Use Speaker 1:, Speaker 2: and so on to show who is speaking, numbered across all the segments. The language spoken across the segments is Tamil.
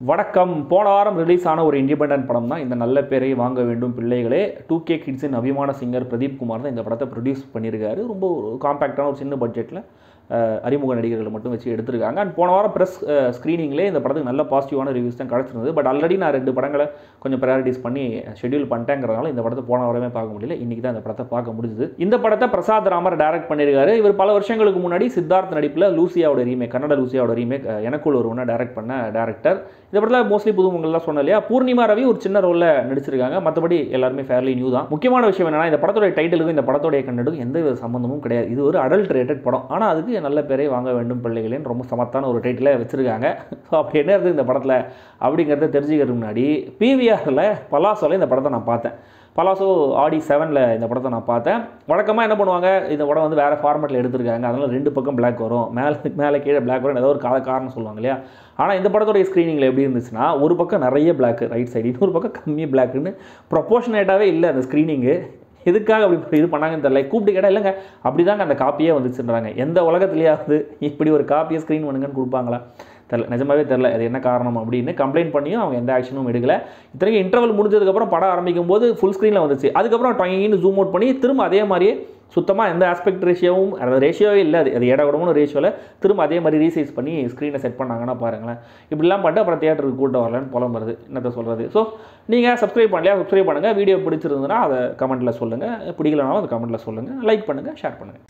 Speaker 1: வணக்கம். போன வாரம் ரிலீஸ் ஆன ஒரு இண்டிபெண்டன்ட் படம் தான் இந்த நல்ல பேரை வாங்க வேண்டும் பிள்ளைகளே. 2K கிட்ஸின் அபிமான சிங்கர் பிரதீப் குமார் தான் இந்த படத்தை ப்ரொடியூஸ் பண்ணியிருக்காரு. ரொம்ப ஒரு காம்பேக்டான ஒரு சின்ன பட்ஜெட்டில் அறிமுக நடிகர்களை மட்டும் வச்சு எடுத்திருக்காங்க. அண்ட் போன வாரம் ப்ரெஸ் ஸ்க்ரீனிங்லேயே இந்த படத்துக்கு நல்ல பாசிட்டிவான ரிவ்யூஸ் தான் கிடச்சிருந்தது. பட் ஆல்ரெடி நான் 2 படங்களை கொஞ்சம் ப்ரையாரிட்டிஸ் பண்ணி ஷெட்யூல் பண்ணிட்டேங்கிறதுனால இந்த படத்தை போன வாரமே பார்க்க முடியல. இன்றைக்கி தான் இந்த படத்தை பார்க்க முடிஞ்சுது. இந்த படத்தை பிரசாத் ராமர் டைரக்ட் பண்ணியிருக்காரு. இவர் பல வருஷங்களுக்கு முன்னாடி சித்தார்த் நடிப்பில் லூசியாவோட ரீமேக், கன்னட லூசியாவோட ரீமேக் எனக்குள் ஒருவனை டைரக்ட் பண்ண டேரக்டர். இந்த படத்தில் மோஸ்ட்லி புதுமுகங்கள்லாம் சொன்ன இல்லையா, பூர்ணிமா ரவி ஒரு சின்ன ரோலில் நடிச்சிருக்காங்க. மற்றபடி எல்லாருமே ஃபேர்லி நியூ தான். முக்கியமான விஷயம் என்னன்னா, இந்த படத்தோட டைட்டிலுக்கும் இந்த படத்தோடைய கண்டென்ட்டுக்கும் எந்த சம்பந்தமும் கிடையாது. இது ஒரு அடல்ட் ரேட்டட் படம். ஆனால் அதுக்கு நல்ல பேரை வாங்க வேண்டும் பிள்ளைகளேன்னு ரொம்ப சமத்தான ஒரு டைட்டில் வச்சிருக்காங்க. ஸோ அப்படி என்ன இருக்குது இந்த படத்தில் அப்படிங்கிறத தெரிஞ்சுக்கிறதுக்கு முன்னாடி பிவிஆரில் பலாசோவில் இந்த படத்தை நான் பார்த்தேன். பலாசோ ஆடி 7ல் இந்த படத்தை நான் பார்த்தேன். வழக்கமாக என்ன பண்ணுவாங்க, இந்த படம் வந்து வேறு ஃபார்மேட்டில் எடுத்திருக்காங்க. அதனால் 2 பக்கம் பிளாக் வரும், மேலே கீழே பிளாக் வரும், ஏதோ ஒரு காரணம் சொல்லுவாங்க இல்லையா. ஆனால் இந்த படத்தோடைய ஸ்க்ரீனிங்கில் எப்படி இருந்துச்சுன்னா, ஒரு பக்கம் நிறைய பிளாக் ரைட் சைடு, இன்னொரு பக்கம் கம்மி பிளாக்குன்னு ப்ரொப்போர்ஷனேட்டாகவே இல்லை அந்த ஸ்க்ரீனிங்கு. எதுக்காக அப்படி இது பண்ணாங்கன்னு தெரியல. கூப்பிட்டு கேட்டால் இல்லைங்க அப்படி தாங்க அந்த காப்பியே வந்துச்சுன்றாங்க. எந்த உலகத்துலையாவது இப்படி ஒரு காப்பியை ஸ்க்ரீன் பண்ணுங்கன்னு கொடுப்பாங்களா? தெரில, நிஜமாவே தெரில அது என்ன காரணம் அப்படின்னு கம்ப்ளைண்ட் பண்ணியும் அவங்க எந்த ஆக்ஷனும் எடுக்கலை. இத்தனைக்கும் இன்டர்வல் முடிஞ்சதுக்கப்புறம் படம் ஆரம்பிக்கும் போது ஃபுல் ஸ்க்ரீனில் வந்துச்சு. அதுக்கப்புறம் டாயின்னு ஜூம் அவுட் பண்ணி திரும்ப அதே மாதிரியே சுத்தமாக எந்த ஆஸ்பெக்ட் ரேஷியோவும் ரேஷியோவே இல்லை, அது இடகுடமும் ரேஷியோவில் திரும்ப அதே மாதிரி ரீசைஸ் பண்ணி ஸ்க்ரீனை செட் பண்ணாங்கன்னா பாருங்களேன். இப்படிலாம் பண்ணிட்டு அப்புறம் தியேட்டருக்கு கூட்டம் வரலன்னு புலம்புறது, என்னத்தை சொல்கிறது. ஸோ நீங்கள் சப்ஸ்கிரைப் பண்ணலையா, சப்ஸ்கிரைப் பண்ணுங்கள். வீடியோ பிடிச்சிருந்ததுன்னா அதை கமெண்ட்டில் சொல்லுங்கள், பிடிக்கலனாலும் அதை கமெண்ட்டில் சொல்லுங்கள், லைக் பண்ணுங்கள், ஷேர் பண்ணுங்கள்.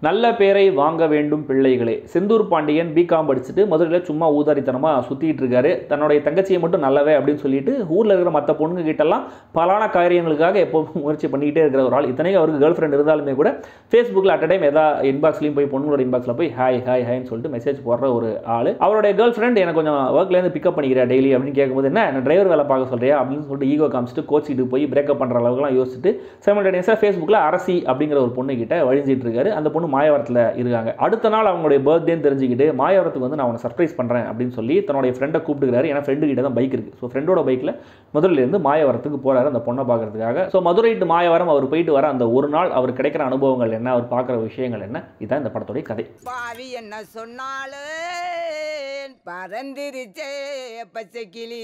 Speaker 1: நல்ல பேரை வாங்க வேண்டும் பிள்ளைகளே. செந்தூர் பாண்டியன் பிகாம் படிச்சுட்டு மதுரையில் சும்மா ஊதாரித்தனமாக சுற்றிட்டு இருக்காரு. தன்னுடைய தங்கச்சியை மட்டும் நல்லவே அப்படின்னு சொல்லிட்டு ஊரில் இருக்கிற மற்ற பொண்ணுங்க கிட்டலாம் பலான காரியங்களுக்காக எப்போவும் முயற்சி பண்ணிக்கிட்டே இருக்கிற ஒரு ஆள். இத்தனைக்கும் அவருக்கு கேர்ள் ஃப்ரெண்ட் இருந்தாலுமே கூட ஃபேஸ்புக்கில் அட் டைம் எதாவது இன்பாக்ஸ்லையும் போய் பொண்ணுங்களோட இன்பாக்ஸில் போய் ஹாய் ஹாய் ஹாய்ன்னு சொல்லிட்டு மெசேஜ் போடுற ஒரு ஆள். அவருடைய கேர்ள் ஃப்ரெண்ட் எனக்கு கொஞ்சம் ஒர்க்லேருந்து பிக்கப் பண்ணிக்கிறேன் டெய்லி அப்படின்னு கேட்கும்போது, என்ன டிரைவர் வேலை பார்க்க சொல்கிறியா அப்படின்னு சொல்லிட்டு ஈகோ காமிச்சிட்டு கோச்சிட்டு போய் பிரேக்கப் பண்ணுற அளவுக்குலாம் யோசிச்சுட்டு சைமல்டேனியஸாக ஃபேஸ்புக்கில் அரசி அப்படிங்கிற ஒரு பொண்ணு கிட்ட வழிஞ்சிட்டு இருக்காரு. அந்த பொண்ணு மாயவரத்தில் இருக்காங்க. அடுத்த நாள் அவங்களுடைய பர்த்டேன்னு தெரிஞ்சுக்கிட்டு மாயவரத்துக்கு வந்து நான் அவனை சர்ப்ரைஸ் பண்ணுறேன் அப்படின்னு சொல்லி தன்னுடைய ஃப்ரெண்டை கூப்பிட்டுக்கிறாரு. ஏன்னா ஃப்ரெண்டு கிட்ட தான் பைக் இருக்குது. ஸோ ஃப்ரெண்டோட பைக்கில் மதுரையிலேருந்து மாயவரத்துக்கு போகிறாரு அந்த பொண்ணை பார்க்கறதுக்காக. ஸோ மதுரை டு மாயவரம் அவர் போயிட்டு வர அந்த ஒரு நாள் அவர் கிடைக்கிற அனுபவங்கள் என்ன, அவர் பார்க்குற விஷயங்கள் என்ன, இதுதான் இந்த படத்துடைய கதை.
Speaker 2: பாவி என்ன சொன்னாலும் பறந்திருச்சே பச்சைக்கிளி.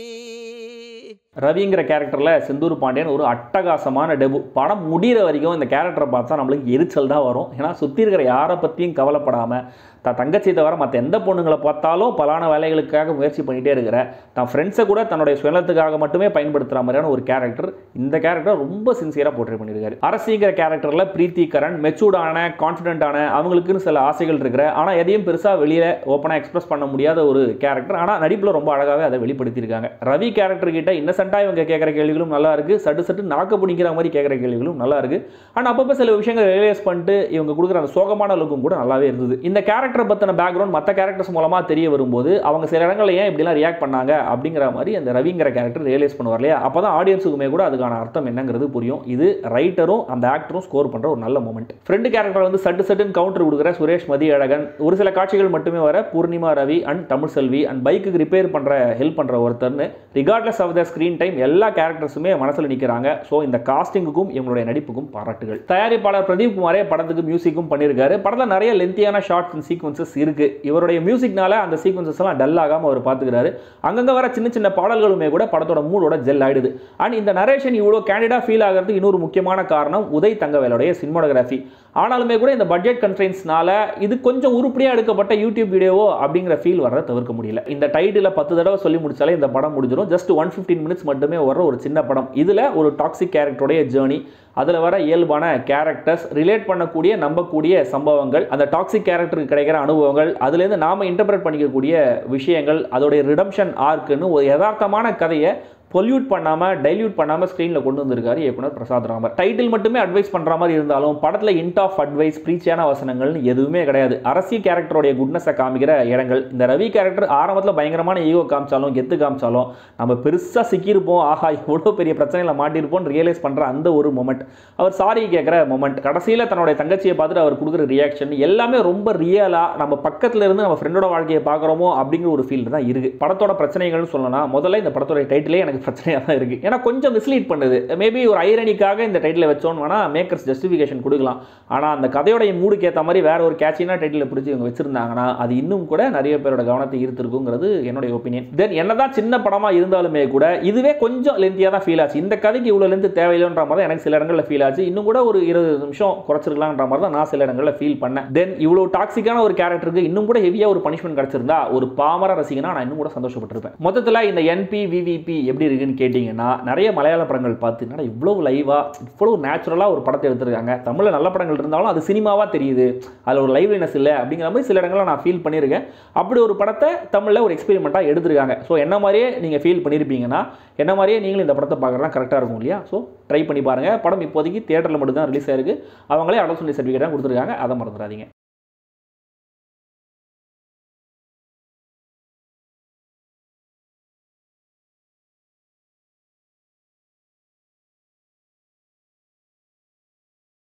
Speaker 1: ரவிங்கிற கேரக்டரில் செந்தூர் பாண்டியன் ஒரு அட்டகாசமான டெபு. படம் முடிகிற வரைக்கும் இந்த கேரக்டரை பார்த்தா நம்மளுக்கு எரிச்சல் தான் வரும். ஏன்னா சுற்றி இருக்கிற யாரை பற்றியும் கவலைப்படாமல் தங்கச்சி தவிர மற்ற எந்த பொண்ணுங்களை பார்த்தாலும் பலான வேலைகளுக்காக முயற்சி பண்ணிகிட்டே இருக்கிற தான் ஃப்ரெண்ட்ஸை கூட தன்னுடைய சுயநலத்துக்காக மட்டுமே பயன்படுத்துகிற மாதிரியான ஒரு கேரக்டர். இந்த கேரக்டர் ரொம்ப சின்சியராக போர்ட்ரே பண்ணியிருக்காரு. அரசிங்கிற கேரக்டரில் பிரீத்தி கரண் மெச்சூர்டான, கான்ஃபிடென்ட்டான, அவங்களுக்குன்னு சில ஆசைகள் இருக்கிற, ஆனால் எதையும் பெருசாக வெளியில் ஓப்பனாக எக்ஸ்பிரஸ் பண்ண முடியாத ஒரு கேரக்டர். ஆனால் நடிப்பில் ரொம்ப அழகாகவே அதை வெளிப்படுத்தியிருக்காங்க. ரவி கேரக்டர் கிட்ட இன்னசென்ட்டாக இவங்க கேட்குற கேள்விகளும் நல்லா இருக்குது, சட்டு நாக்கு பிடிக்கிற மாதிரி கேட்குற கேள்விகளும் நல்லா இருக்குது. ஆனால் அப்பப்போ சில விஷயங்கள் ரியலைஸ் பண்ணிட்டு இவங்க கொடுக்குற அந்த சோகமான லுக்கும் கூட நல்லாவே இருந்தது. இந்த கேரக்டர் பத்தின பேக்ரவுண்ட் மற்ற கேரக்டர்ஸ் மூலமா தெரிய வரும்போது அவங்க சில இடங்கள்ல ஏன் இப்படிலாம் ரியாக்ட் பண்ணாங்க அப்படிங்கிற மாதிரி அந்த ரவிங்கிற கேரக்டர் ரியலைஸ் பண்ணுவார் இல்லையா. அப்பதான் ஆடியன்ஸுக்குமே கூட அதுக்கான அர்த்தம் என்னங்கிறது புரியும். இது ரைட்டரும் அந்த ஆக்டரும் ஸ்கோர் பண்ற ஒரு நல்ல மொமெண்ட். ஃப்ரெண்டு கேரக்டர் வந்து சட்டுன்னு கவுண்டர் கொடுக்குற சுரேஷ் மதியழகன், ஒரு சில காட்சிகள் மட்டுமே வர Poornima Ravi and Tamil Selvi and bike repair பண்ற ஹெல்ப் பண்ற ஒருத்தர்னு regardless of the screen time எல்லா கேரக்டர்ஸுமே மனசுல நிற்கிறாங்க. ஸோ இந்த காஸ்டிங்குக்கும் இவங்களுடைய நடிப்புக்கும் பாராட்டுகள். தயாரிப்பாளர் பிரதீப் குமாரே படத்துக்கு மியூசிக்கும் பண்ணியிருக்காரு. படத்தில் நிறைய லென்த்தியான ஷார்ட்ஸ் அண்ட் சீக்வன்சஸ் இருக்கு. இவருடைய மியூசிக்னால அந்த சீக்வன்சஸ் எல்லாம் டல் ஆகாம அவர் பார்த்துக்கிறாரு. அங்கங்க வர சின்ன பாடல்களுமே கூட படத்தோட மூடோட ஜெல் ஆயிடுது. அண்ட் இந்த நரேஷன் இவ்வளோ கேண்டிடா ஃபீல் ஆகிறதுக்கு இன்னொரு முக்கியமான காரணம் உதய் தங்கவேலுடைய சினிமாட்டோகிராஃபி. ஆனாலுமே கூட இந்த பட்ஜெட் கன்ஸ்ட்ரெயின்ஸ்னால இது கொஞ்சம் உருப்படியாக எடுக்கப்பட்ட யூடியூப் வீடியோவோ அப்படிங்கிற ஃபீல் வர தவிர்க்க முடியல. இந்த டைட்டில் 10 தடவை சொல்லி முடிச்சாலே இந்த படம் முடிஞ்சிடும். ஜஸ்ட் 115 மினிட்ஸ் மட்டுமே வர ஒரு சின்ன படம். இதில் ஒரு டாக்ஸிக் கேரக்டருடைய ஜேர்னி, அதில் வர இயல்பான கேரக்டர்ஸ், ரிலேட் பண்ணக்கூடிய நம்பக்கூடிய சம்பவங்கள், அந்த டாக்ஸிக் கேரக்டருக்கு கிடைக்கிற அனுபவங்கள், அதுலேருந்து நாம இன்டர்பிரட் பண்ணிக்கக்கூடிய விஷயங்கள், அதோடைய ரிடம்ஷன் ஆர்க்குன்னு ஒரு யதார்த்தமான கதையை பொல்யூட் பண்ணாமல் டைல்யூட் பண்ணாமல் ஸ்க்ரீனில் கொண்டு வந்திருக்காரு இயக்குனர் பிரசாத் ராமர். டைட்டில் மட்டுமே அட்வைஸ் பண்ணுற மாதிரி இருந்தாலும் படத்தில் இன்ட் ஆஃப் அட்வைஸ், ப்ரீச்சியான வசனங்கள்னு எதுவுமே கிடையாது. அரசியல் கேரக்டருடைய குட்னஸை காமிக்கிற இடங்கள். இந்த ரவி கேரக்டர் ஆரம்பத்தில் பயங்கரமான ஈகோ காமிச்சாலும் கெத்து காமிச்சாலும் நம்ம பெருசாக சிக்கியிருப்போம், ஆஹா இவ்வளோ பெரிய பிரச்சனையில் மாட்டியிருப்போம்னு ரியலைஸ் பண்ணுற அந்த ஒரு மொமெண்ட், அவர் சாரி கேட்குற மொமெண்ட், கடைசியில் தன்னுடைய தங்கச்சியை பார்த்துட்டு அவர் கொடுக்குற ரியாக்ஷன் எல்லாமே ரொம்ப ரியலாக நம்ம பக்கத்தில் இருந்து நம்ம ஃப்ரெண்டோட வாழ்க்கையை பார்க்குறோமோ அப்படிங்கிற ஒரு ஃபீல் தான் இருக்குது. படத்தோட பிரச்சனைகள்னு சொல்லலாம். முதல்ல இந்த படத்தோட டைட்டிலே எனக்கு எனக்கு பிரச்சனையாக தான் இருக்குது. ஏன்னா கொஞ்சம் மிஸ்லீட் பண்ணுது. மேபி ஒரு ஐரனிக்காக இந்த டைட்டில் வச்சோன்னு வேணால் மேக்கர்ஸ் ஜஸ்டிஃபிகேஷன் கொடுக்கலாம். ஆனால் அந்த கதையோடைய மூடுக்கு ஏற்ற மாதிரி வேற ஒரு கேட்சினா டைட்டில் பிடிச்சி இவங்க வச்சிருந்தாங்கன்னா அது இன்னும் கூட நிறைய பேரோட கவனத்தை ஈர்த்திருக்குங்கிறது என்னுடைய ஒப்பீனியன். தென் என்னதான் சின்ன படமாக இருந்தாலுமே கூட இதுவே கொஞ்சம் லென்த்தியாக தான் ஃபீல் ஆச்சு. இந்த கதைக்கு இவ்வளோ லென்த் தேவையில்லைன்ற மாதிரி எனக்கு சில இடங்களில் ஃபீல் ஆச்சு. இன்னும் கூட ஒரு 20 நிமிஷம் குறைச்சிருக்கலான்ற மாதிரி தான் நான் சில இடங்களில் ஃபீல் பண்ணேன். தென் இவ்வளோ டாக்ஸிக்கான ஒரு கேரக்டருக்கு இன்னும் கூட ஹெவியாக ஒரு பனிஷ்மெண்ட் கிடைச்சிருந்தா ஒரு பாமர ரசிகனா நான் இன்னும் கூட சந்தோஷப்பட்டிருப்பேன். மொத்தத்தில் இந்த என்பி விவிபி எப்படி இருக்குன்னு கேட்டிங்கன்னா நிறைய மலையாள படங்கள் பார்த்து என்னடா இவ்வளவு லைவாக இவ்வளவு நேச்சுரலாக ஒரு படத்தை எடுத்திருக்காங்க, தமிழில் நல்ல படங்கள் இருந்தாலும் அது சினிமாவாக தெரியுது, அதில் ஒரு லைவ்லினஸ் இல்லை அப்படிங்கிற மாதிரி சில இடங்களில் நான் ஃபீல் பண்ணியிருக்கேன். அப்படி ஒரு படத்தை தமிழில் ஒரு எக்ஸ்பெரிமெண்ட்டாக எடுத்திருக்காங்க. ஸோ என்ன மாதிரியே நீங்கள் ஃபீல் பண்ணியிருப்பீங்கன்னா என்ன மாதிரியே நீங்களும் இந்த படத்தை பார்க்குறதுலாம் கரெக்டாக இருக்கும் இல்லையா? ஸோ ட்ரை பண்ணி பாருங்கள். படம் இப்போதைக்கு தியேட்டரில் மட்டும் தான் ரிலீஸ் ஆயிருக்கு. அவங்களே அடல்ட் சர்டிஃபிகேட் தான் கொடுத்துருக்காங்க, அதை மறந்துடாதீங்க.